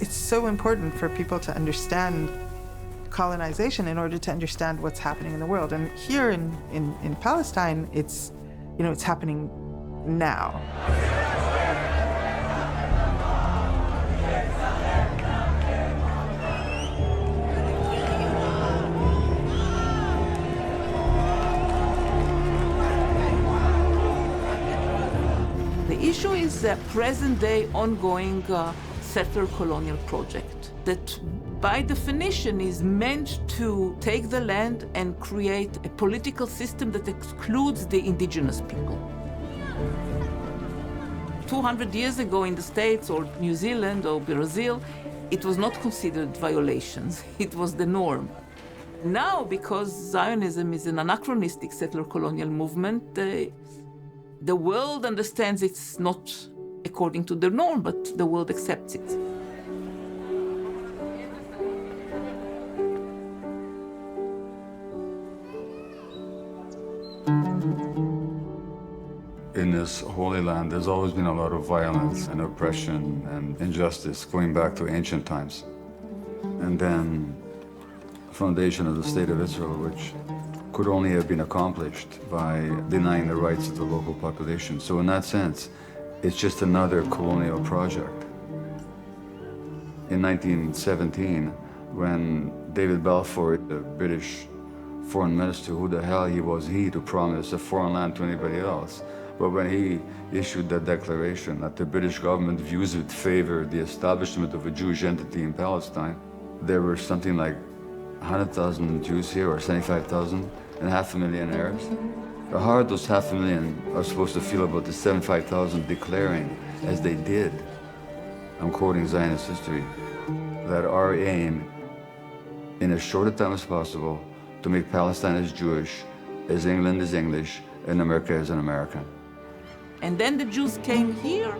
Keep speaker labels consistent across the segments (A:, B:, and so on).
A: It's so important for people to understand colonization in order to understand what's happening in the world. And here in Palestine, it's happening now.
B: The issue is a present-day ongoing settler colonial project that by definition is meant to take the land and create a political system that excludes the indigenous people. 200 years ago in the States or New Zealand or Brazil, it was not considered violations. It was the norm. Now, because Zionism is an anachronistic settler colonial movement, the world understands it's not according to the norm, but the world accepts it.
C: In this Holy Land, there's always been a lot of violence and oppression and injustice going back to ancient times. And then the foundation of the State of Israel, which could only have been accomplished by denying the rights of the local population. So in that sense, it's just another colonial project. In 1917, when David Balfour, the British foreign minister, who the hell was he to promise a foreign land to anybody else? But when he issued that declaration that the British government views with favor the establishment of a Jewish entity in Palestine, there were something like 100,000 Jews here, or 75,000, and 500,000 Arabs. How are those 500,000 are supposed to feel about the 75,000 declaring, as they did, I'm quoting Zionist history, that our aim, in as short a time as possible, to make Palestine as Jewish, as England is English, and America as an American.
B: And then the Jews came here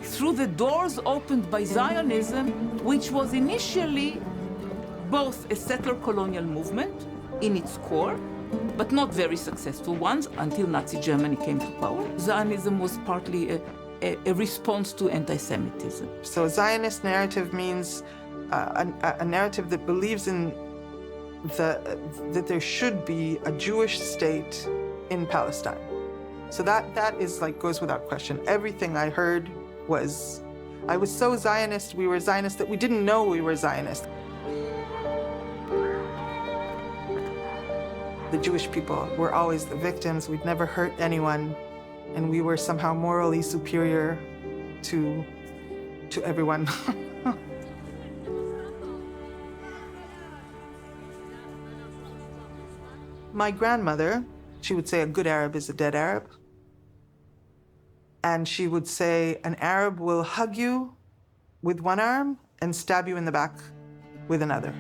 B: through the doors opened by Zionism, which was initially both a settler colonial movement in its core, but not very successful ones until Nazi Germany came to power. Zionism was partly a response to anti-Semitism.
A: So a Zionist narrative means a narrative that believes in that there should be a Jewish state in Palestine. So that is like goes without question. Everything I heard was, I was so Zionist, we were Zionist, that we didn't know we were Zionist. The Jewish people were always the victims. We'd never hurt anyone, and we were somehow morally superior to everyone. My grandmother, she would say a good Arab is a dead Arab. And she would say an Arab will hug you with one arm and stab you in the back with another.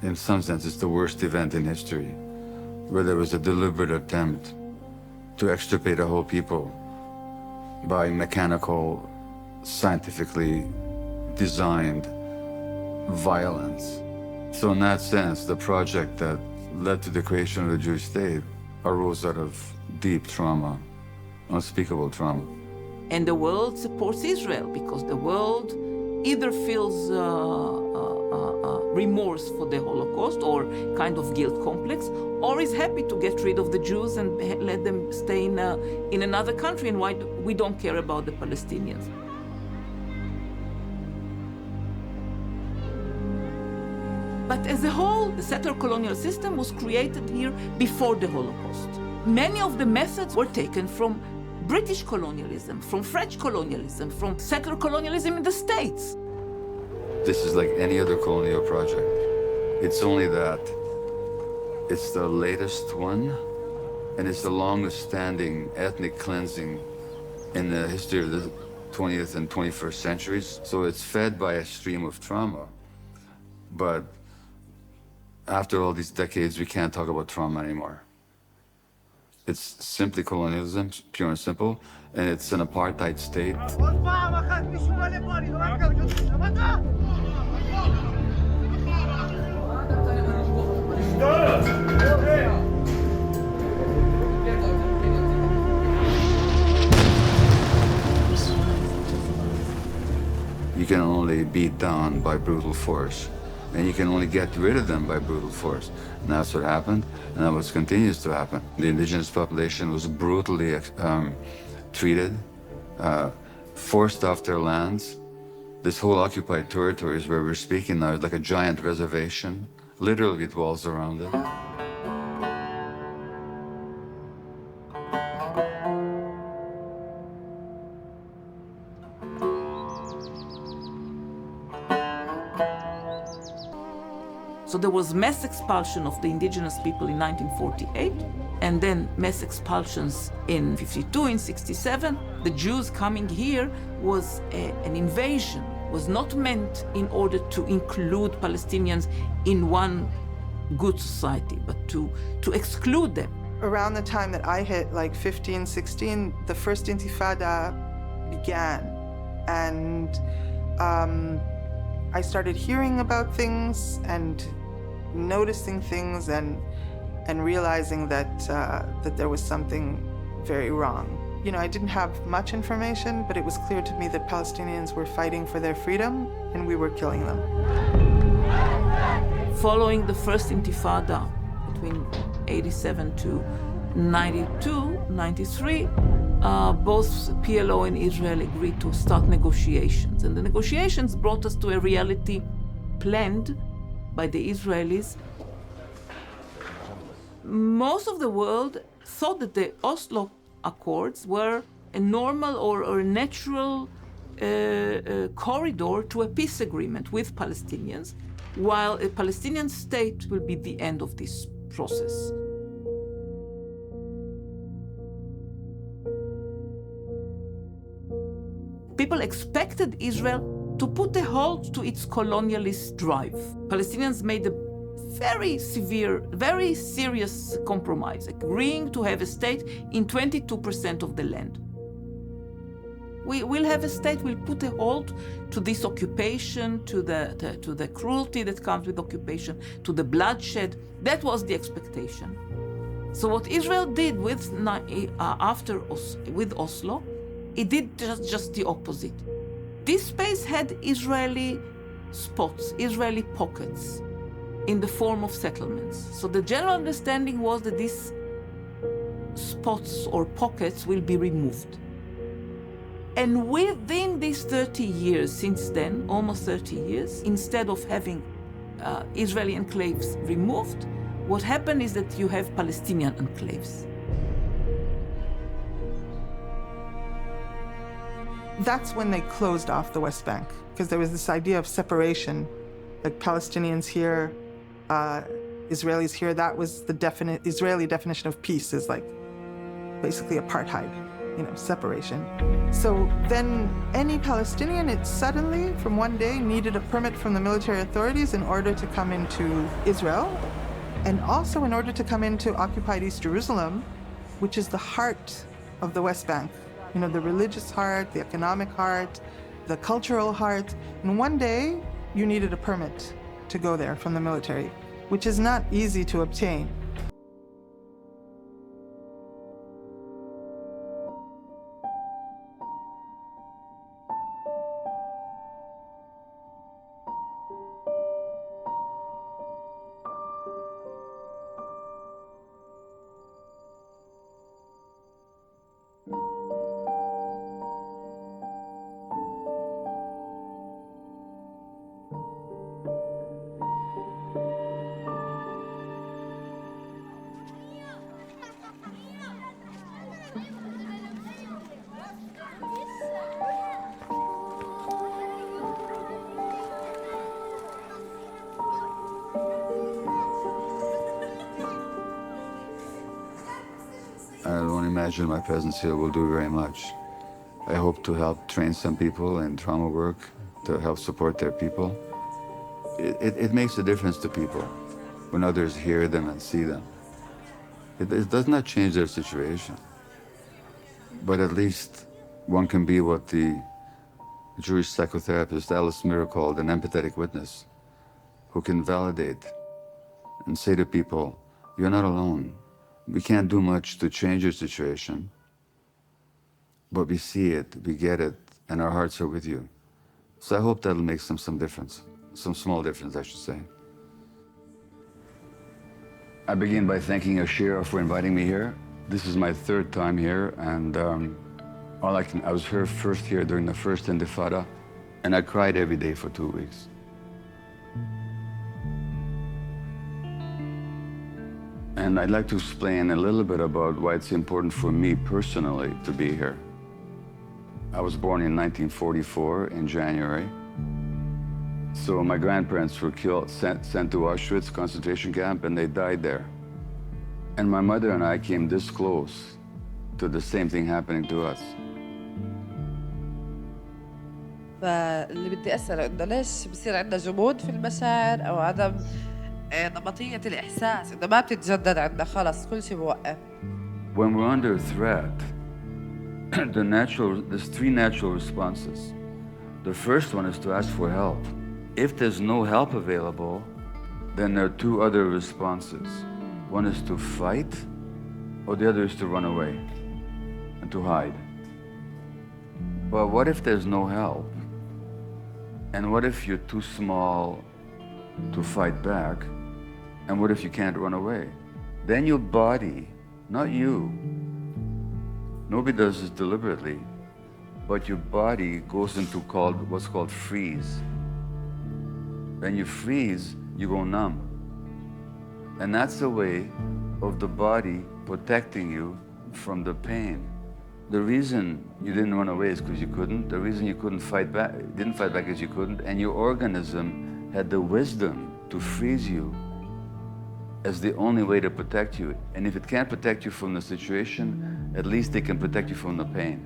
C: In some sense, it's the worst event in history, where there was a deliberate attempt to extirpate a whole people by mechanical, scientifically designed violence. So in that sense, the project that led to the creation of the Jewish state arose out of deep trauma, unspeakable trauma.
B: And the world supports Israel because the world either feels remorse for the Holocaust or kind of guilt complex, or is happy to get rid of the Jews and let them stay in another country, and why we don't care about the Palestinians. But as a whole, the settler colonial system was created here before the Holocaust. Many of the methods were taken from British colonialism, from French colonialism, from settler colonialism in the States.
C: This is like any other colonial project. It's only that it's the latest one, and it's the longest standing ethnic cleansing in the history of the 20th and 21st centuries. So it's fed by a stream of trauma. But after all these decades, we can't talk about trauma anymore. It's simply colonialism, pure and simple, and it's an apartheid state. You can only beat down by brutal force, and you can only get rid of them by brutal force. And that's what happened, and that's what continues to happen. The indigenous population was brutally treated, forced off their lands. This whole occupied territories where we're speaking now is like a giant reservation, literally with walls around it.
B: So there was mass expulsion of the indigenous people in 1948, and then mass expulsions in 52, in 67. The Jews coming here was an invasion, was not meant in order to include Palestinians in one good society, but to exclude them.
A: Around the time that I hit, like 15, 16, the first Intifada began. And I started hearing about things and noticing things and realizing that there was something very wrong. You know, I didn't have much information, but it was clear to me that Palestinians were fighting for their freedom and we were killing them.
B: Following the first Intifada between 87 to 92, 93, both PLO and Israel agreed to start negotiations. And the negotiations brought us to a reality planned by the Israelis. Most of the world thought that the Oslo Accords were a normal or a natural corridor to a peace agreement with Palestinians, while a Palestinian state will be the end of this process. People expected Israel to put a halt to its colonialist drive. Palestinians made a very severe, very serious compromise, agreeing to have a state in 22% of the land. We will have a state, we'll put a halt to this occupation, to the cruelty that comes with occupation, to the bloodshed. That was the expectation. So what Israel did with Oslo, it did just the opposite. This space had Israeli spots, Israeli pockets in the form of settlements. So the general understanding was that these spots or pockets will be removed. And within these 30 years, since then, almost 30 years, instead of having Israeli enclaves removed, what happened is that you have Palestinian enclaves.
A: That's when they closed off the West Bank, because there was this idea of separation, like Palestinians here, Israelis here. That was the Israeli definition of peace, is like basically apartheid, separation. So then any Palestinian, it suddenly, from one day, needed a permit from the military authorities in order to come into Israel, and also in order to come into occupied East Jerusalem, which is the heart of the West Bank. The religious heart, the economic heart, the cultural heart. And one day, you needed a permit to go there from the military, which is not easy to obtain.
C: imagine my presence here will do very much. I hope to help train some people in trauma work to help support their people. It makes a difference to people when others hear them and see them. It does not change their situation, but at least one can be what the Jewish psychotherapist Alice Miller called an empathetic witness, who can validate and say to people, you're not alone. We can't do much to change your situation, but we see it, we get it, and our hearts are with you. So I hope that'll make some difference, some small difference, I should say. I begin by thanking Ashira for inviting me here. This is my third time here, and I was here first here during the first Intifada, and I cried every day for 2 weeks. And I'd like to explain a little bit about why it's important for me personally to be here. I was born in 1944 in January. So my grandparents were sent to Auschwitz concentration camp, and they died there. And my mother and I came this close to the same thing happening to us.
D: فاللي بدي أسأله إنه ليش بصير عندنا جمود في المشاعر أو عدم نمطية الإحساس إنه ما بتتجدد عندنا خلص كل شيء بوقف.
C: When we're under threat, there's three natural responses. The first one is to ask for help. If there's no help available, then there are two other responses. One is to fight, or the other is to run away and to hide. But what if there's no help? And what if you're too small to fight back? And what if you can't run away? Then your body, not you, nobody does this deliberately, but your body goes into what's called freeze. When you freeze, you go numb. And that's a way of the body protecting you from the pain. The reason you didn't run away is because you couldn't. The reason you didn't fight back is you couldn't. And your organism had the wisdom to freeze you as the only way to protect you. And if it can't protect you from the situation, at least it can protect you from the pain.